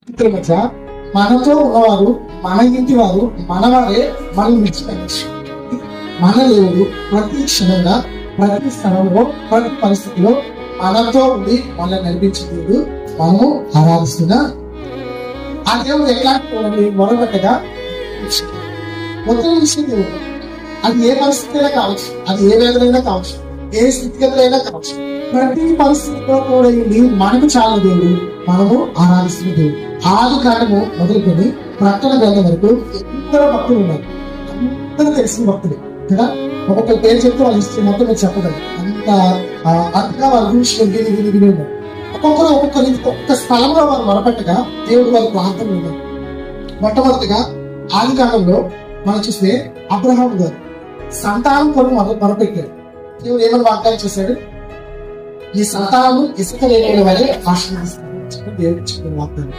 ఇతరుల మధ్య మనతో ఉన్నవారు, మన ఇంటి వారు, మనవారే మనం విడిచిపెట్టచ్చు. మన దేవుడు ప్రతి క్షణంగా, ప్రతి స్థలంలో, ప్రతి పరిస్థితిలో మనతో ఉండి మనల్ని నడిపించే దేవుడు మనము ఆరాధిస్తున్న ఆ దేవుడు ఎట్లాంటి మొదలుపెట్టగా మొత్తం విషయం దేవుడు. అది ఏ పరిస్థితి అయినా కావచ్చు, అది ఏ వేదనైనా కావచ్చు, ఏ స్థితిగతులైనా కావచ్చు, ప్రతి పరిస్థితిలో కూడా మనకు చాలా దేవుడు మనము ఆరాధిస్తున్న దేవుడు. ఆది కాలము మొదలుకొని ప్రకటన గ్రంథం వరకు ఎందరో భక్తులు ఉన్నారు. అందరూ తెలిసిన భక్తులు కదా. ఒక్కొక్కరి పేరు చెప్తూ వాళ్ళు ఇస్తే మొత్తం మీరు చెప్పగలరు. అంత అంతగా వాళ్ళ గురించి విని ఉన్నారు. ఒక్కొక్కరు ఒక్కొక్క స్థలంలో వారు మొరపెట్టగా దేవుడు వారి ప్రాంతంలో ఉన్నారు. మొట్టమొదటిగా ఆది కాలంలో మనం చూస్తే అబ్రహాం గారు సంతానం కొరకు మొరపెట్టాడు. దేవుడు ఏమని వాగ్దానం చేశాడు? ఈ సంతానము ఇసుక లేని వారే ఆశీర్వదిస్తాడు దేవుడు చెప్పిన వాగ్దానం.